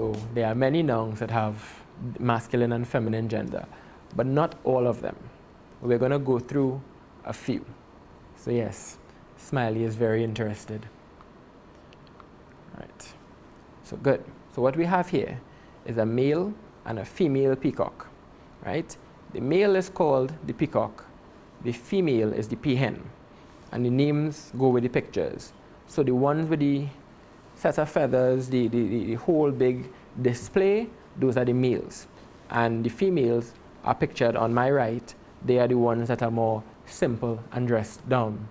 So there are many nouns that have masculine and feminine gender, but not all of them. We're going to go through a few. So yes, Smiley is very interested. Right. So good. So what we have here is a male and a female peacock, right? The male is called the peacock, the female is the peahen, and the names go with the pictures. So the ones with the set of feathers, the whole big display, those are the males. And the females are pictured on my right. They are the ones that are more simple and dressed down.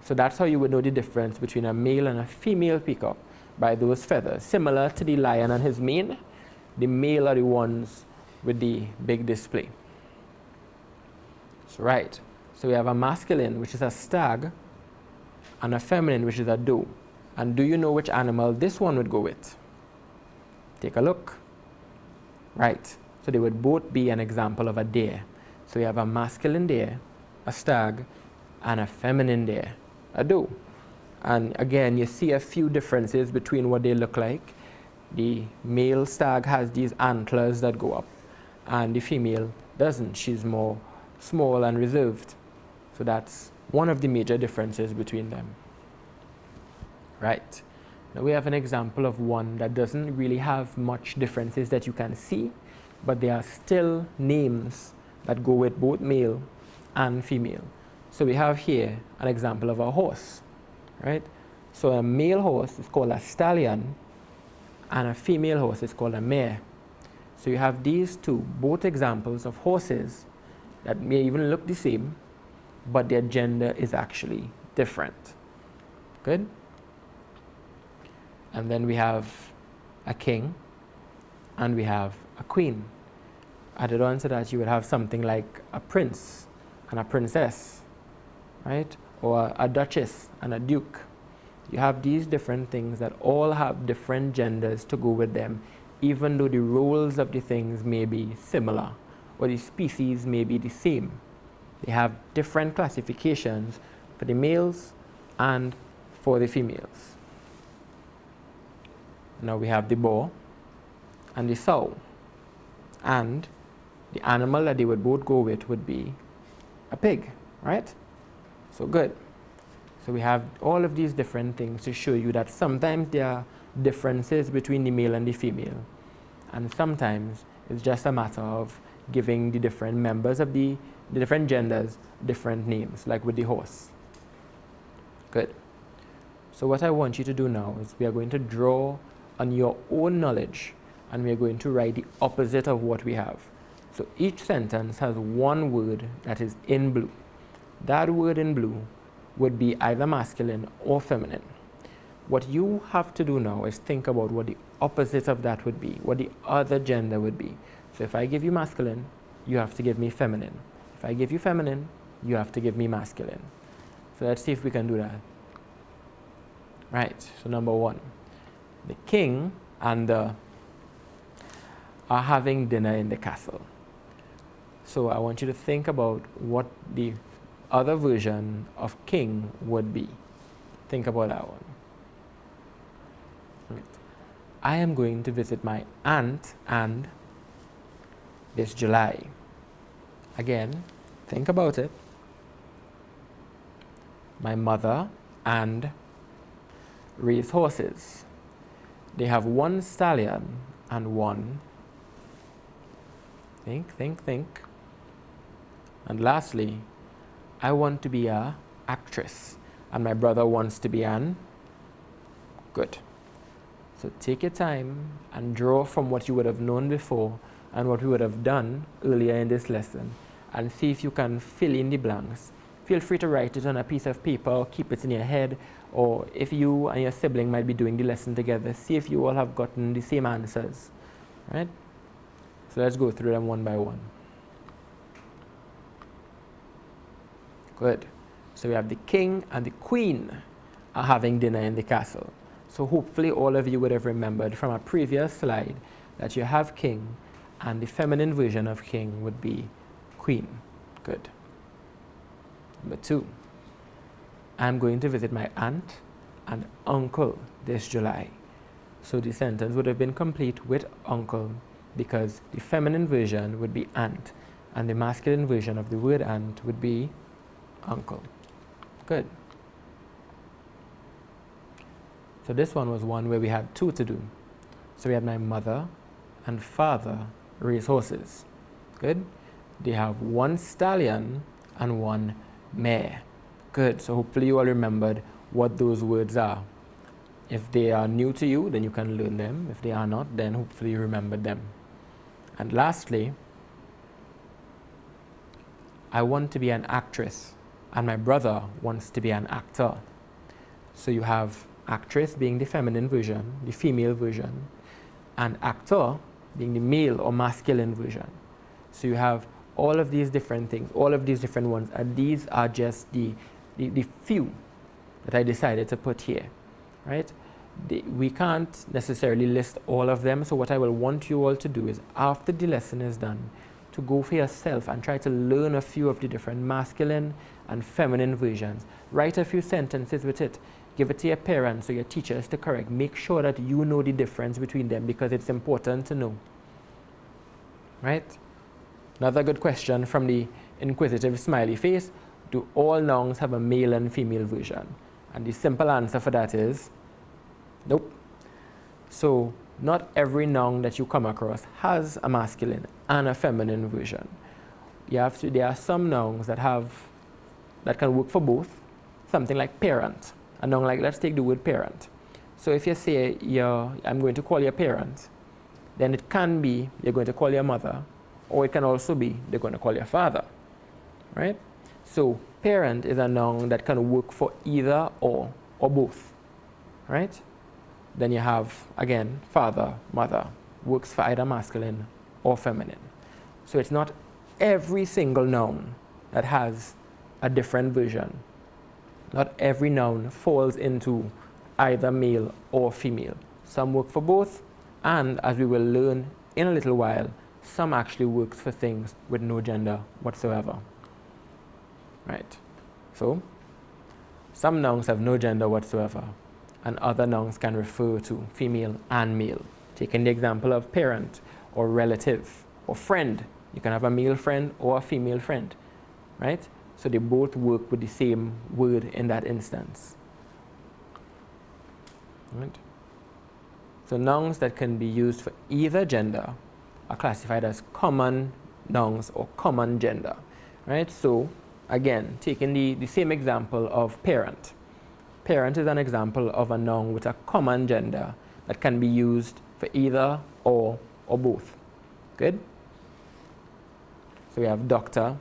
So that's how you would know the difference between a male and a female peacock, by those feathers. Similar to the lion and his mane, the male are the ones with the big display. So right, so we have a masculine, which is a stag, and a feminine, which is a doe. And do you know which animal this one would go with? Take a look. Right, so they would both be an example of a deer. So we have a masculine deer, a stag, and a feminine deer, a doe. And again, you see a few differences between what they look like. The male stag has these antlers that go up, and the female doesn't. She's more small and reserved. So that's one of the major differences between them. Right. Now we have an example of one that doesn't really have much differences that you can see, but there are still names that go with both male and female. So we have here an example of a horse. Right? So a male horse is called a stallion, and a female horse is called a mare. So you have these two, both examples of horses that may even look the same, but their gender is actually different. Good? And then we have a king, and we have a queen. Added on to that, you would have something like a prince and a princess, right? Or a duchess and a duke. You have these different things that all have different genders to go with them, even though the roles of the things may be similar, or the species may be the same. They have different classifications for the males and for the females. Now we have the boar and the sow, and the animal that they would both go with would be a pig, right? So good. So we have all of these different things to show you that sometimes there are differences between the male and the female, and sometimes it's just a matter of giving the different members of the different genders different names, like with the horse. Good. So what I want you to do now is we are going to draw on your own knowledge, and we are going to write the opposite of what we have. So each sentence has one word that is in blue. That word in blue would be either masculine or feminine. What you have to do now is think about what the opposite of that would be, what the other gender would be. So if I give you masculine, you have to give me feminine. If I give you feminine, you have to give me masculine. So let's see if we can do that. Right, so number one, the king and the are having dinner in the castle. So I want you to think about what the other version of king would be. Think about that one. Right. I am going to visit my aunt and this July. Again, think about it. My mother and raise horses. They have one stallion and one. Think. And lastly, I want to be an actress, and my brother wants to be an. Good. So take your time and draw from what you would have known before and what we would have done earlier in this lesson, and see if you can fill in the blanks. Feel free to write it on a piece of paper or keep it in your head, or if you and your sibling might be doing the lesson together, see if you all have gotten the same answers. Right? So let's go through them one by one. Good. So we have the king and the queen are having dinner in the castle. So hopefully all of you would have remembered from a previous slide that you have king, and the feminine version of king would be queen. Good. Number two, I'm going to visit my aunt and uncle this July. So the sentence would have been complete with uncle because the feminine version would be aunt and the masculine version of the word aunt would be uncle. Good. So this one was one where we had two to do. So we had my mother and father raise horses. Good. They have one stallion and one mare. Good. So hopefully you all remembered what those words are. If they are new to you, then you can learn them. If they are not, then hopefully you remembered them. And lastly, I want to be an actress and my brother wants to be an actor. So you have actress being the feminine version, the female version, and actor being the male or masculine version. So you have all of these different things, all of these different ones, and these are just the few that I decided to put here, right? We can't necessarily list all of them, so what I will want you all to do is, after the lesson is done, to go for yourself and try to learn a few of the different masculine and feminine versions. Write a few sentences with it. Give it to your parents or your teachers to correct. Make sure that you know the difference between them because it's important to know. Right? Another good question from the inquisitive smiley face. Do all nouns have a male and female version? And the simple answer for that is nope. So not every noun that you come across has a masculine and a feminine version. There are some nouns that can work for both. Something like parent. A noun like, let's take the word parent. So if you say I'm going to call your parent, then it can be you're going to call your mother, or it can also be they're going to call your father, right? So parent is a noun that can work for either or both, right? Then you have, again, father, mother, works for either masculine or feminine. So it's not every single noun that has a different version. Not every noun falls into either male or female. Some work for both, and as we will learn in a little while, some actually works for things with no gender whatsoever. Right? So, some nouns have no gender whatsoever, and other nouns can refer to female and male. Taking the example of parent, or relative, or friend. You can have a male friend or a female friend, right? So they both work with the same word in that instance. Right? So nouns that can be used for either gender are classified as common nouns or common gender. Right? So again, taking the same example of parent. Parent is an example of a noun with a common gender that can be used for either or both. Good? So we have doctor,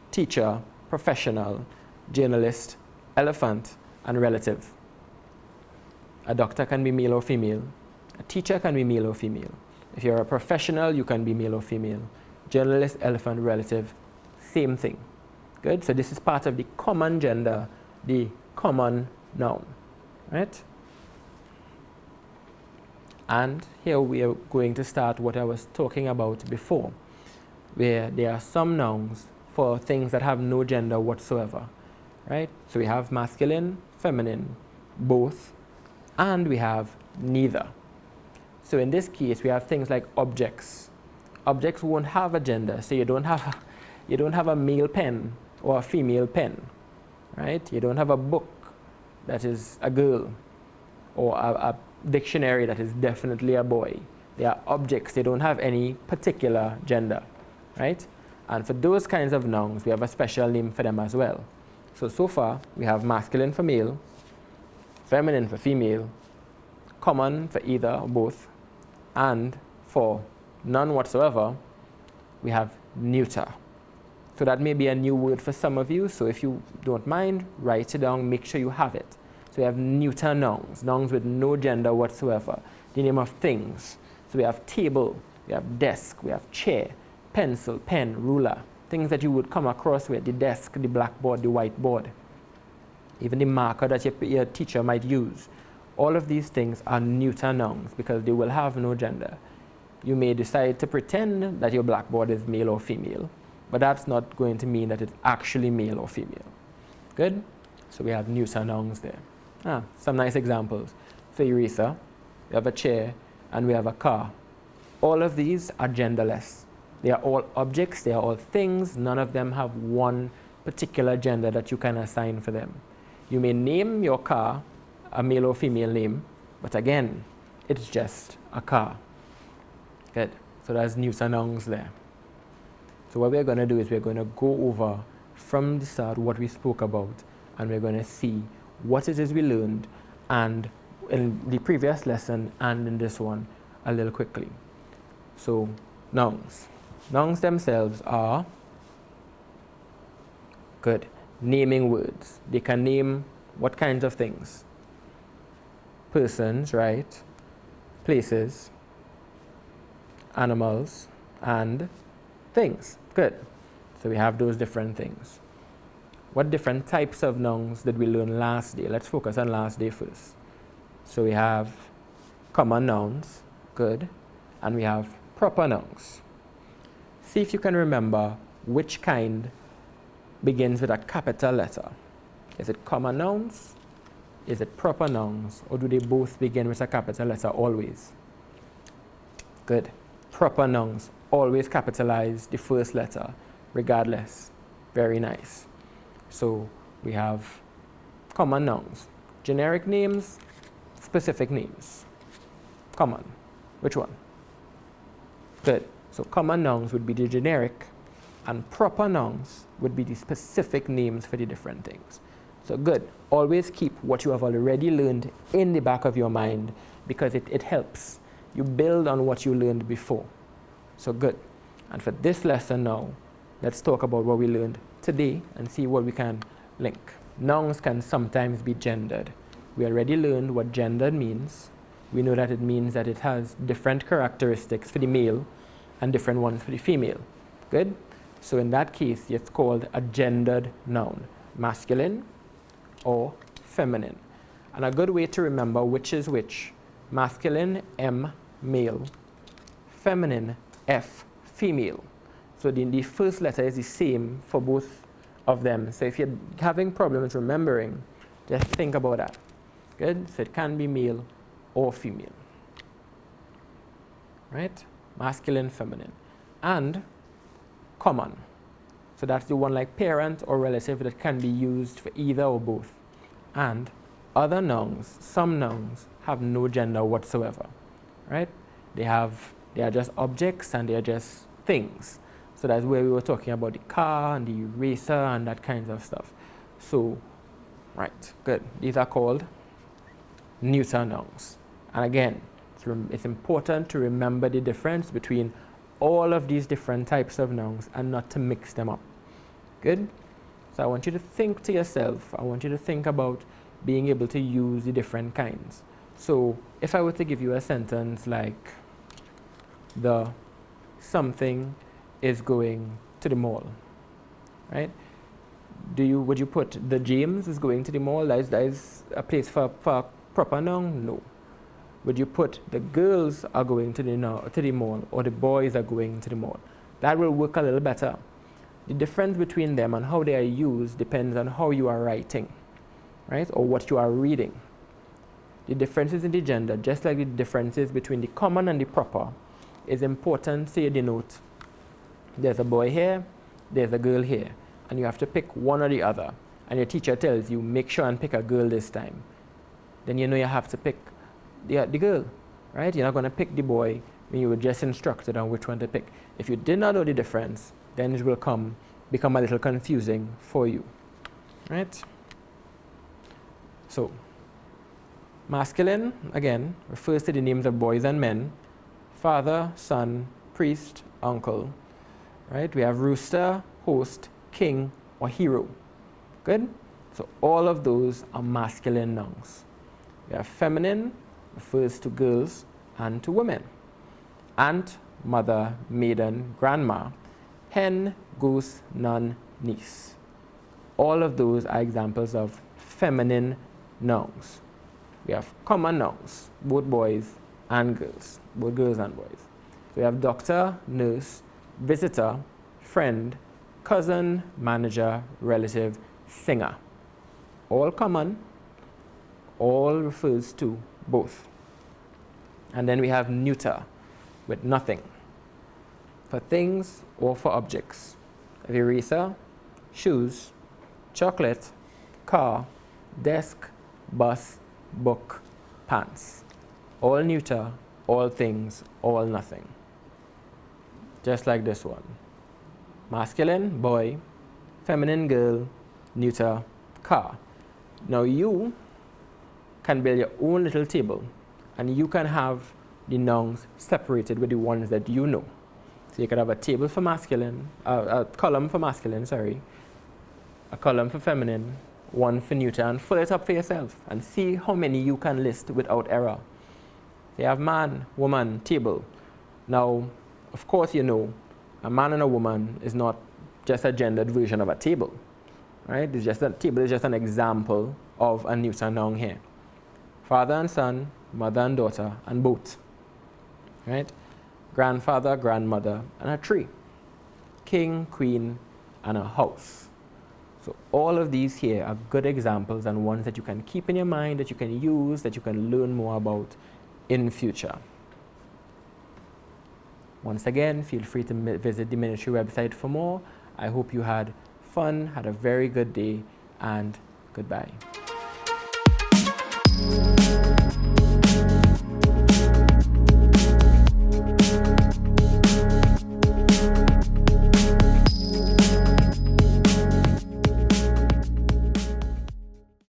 teacher, professional, journalist, elephant, and relative. A doctor can be male or female. A teacher can be male or female. If you're a professional, you can be male or female. Journalist, elephant, relative, same thing. Good? So this is part of the common gender, the common noun. Right? And here we are going to start what I was talking about before, where there are some nouns for things that have no gender whatsoever, right? So we have masculine, feminine, both, and we have neither. So in this case, we have things like objects. Objects won't have a gender, so you don't have a male pen or a female pen, right? You don't have a book that is a girl or a dictionary that is definitely a boy. They are objects, they don't have any particular gender, right? And for those kinds of nouns, we have a special name for them as well. So far, we have masculine for male, feminine for female, common for either or both, and for none whatsoever, we have neuter. So that may be a new word for some of you, so if you don't mind, write it down, make sure you have it. So we have neuter nouns, nouns with no gender whatsoever, the name of things. So we have table, we have desk, we have chair, pencil, pen, ruler, things that you would come across with, the desk, the blackboard, the whiteboard, even the marker that your teacher might use. All of these things are neuter nouns because they will have no gender. You may decide to pretend that your blackboard is male or female, but that's not going to mean that it's actually male or female. Good? So we have neuter nouns there. Some nice examples. So eraser, we have a chair, and we have a car. All of these are genderless. They are all objects, they are all things. None of them have one particular gender that you can assign for them. You may name your car a male or female name, but again, it's just a car. Good. So that's Nouns and Nouns there. So what we're going to do is we're going to go over from the start what we spoke about, and we're going to see what it is we learned and in the previous lesson and in this one a little quickly. So nouns. Nouns themselves are good naming words. They can name what kinds of things? Persons, right? Places, animals, and things. Good. So we have those different things. What different types of nouns did we learn last day? Let's focus on last day first. So we have common nouns, good, and we have proper nouns. See if you can remember which kind begins with a capital letter. Is it common nouns? Is it proper nouns? Or do they both begin with a capital letter always? Good. Proper nouns always capitalize the first letter, regardless. Very nice. So we have common nouns. Generic names, specific names. Common. Which one? Good. So common nouns would be the generic, and proper nouns would be the specific names for the different things. So good. Always keep what you have already learned in the back of your mind, because it helps. You build on what you learned before. So good. And for this lesson now, let's talk about what we learned today and see what we can link. Nouns can sometimes be gendered. We already learned what gendered means. We know that it means that it has different characteristics for the male and different ones for the female. Good? So in that case, it's called a gendered noun, masculine or feminine. And a good way to remember which is which: masculine, M, male; feminine, F, female. So the first letter is the same for both of them. So if you're having problems remembering, just think about that. Good? So it can be male or female. Right? Masculine, feminine. And common. So that's the one like parent or relative that can be used for either or both. And other nouns, some nouns, have no gender whatsoever. Right? They are just objects and they are just things. So that's where we were talking about the car and the eraser and that kind of stuff. So, right, good. These are called neuter nouns. And again, it's important to remember the difference between all of these different types of nouns and not to mix them up. Good? So I want you to think to yourself. I want you to think about being able to use the different kinds. So if I were to give you a sentence like, the something is going to the mall, right? Would you put the James is going to the mall? That is a place for a proper noun? No. Would you put the girls are going to the mall, or the boys are going to the mall? That will work a little better. The difference between them and how they are used depends on how you are writing, right? Or what you are reading. The differences in the gender, just like the differences between the common and the proper, is important to denote there's a boy here, there's a girl here, and you have to pick one or the other. And your teacher tells you, make sure and pick a girl this time. Then you know you have to pick the girl, right? You're not going to pick the boy when you were just instructed on which one to pick. If you did not know the difference, then it will become a little confusing for you, right? So, masculine, again, refers to the names of boys and men: father, son, priest, uncle, right? We have rooster, host, king, or hero. Good? So all of those are masculine nouns. We have feminine, refers to girls and to women: aunt, mother, maiden, grandma; hen, goose, nun, niece. All of those are examples of feminine nouns. We have common nouns, both boys and girls, both girls and boys. We have doctor, nurse, visitor, friend, cousin, manager, relative, singer. All common, all refers to both. And then we have neuter, with nothing, for things or for objects. Eraser, shoes, chocolate, car, desk, bus, book, pants. All neuter, all things, all nothing. Just like this one. Masculine, boy. Feminine, girl. Neuter, car. Now you can build your own little table, and you can have the nouns separated with the ones that you know. So you could have a table for masculine, a column for masculine, sorry, a column for feminine, one for neuter, and fill it up for yourself and see how many you can list without error. So you have man, woman, table. Now, of course, you know, a man and a woman is not just a gendered version of a table, right? It's just a table is just an example of a neuter noun here. Father and son, mother and daughter, and boat, right? Grandfather, grandmother, and a tree. King, queen, and a house. So all of these here are good examples and ones that you can keep in your mind, that you can use, that you can learn more about in future. Once again, feel free to visit the ministry website for more. I hope you had fun, had a very good day, and goodbye.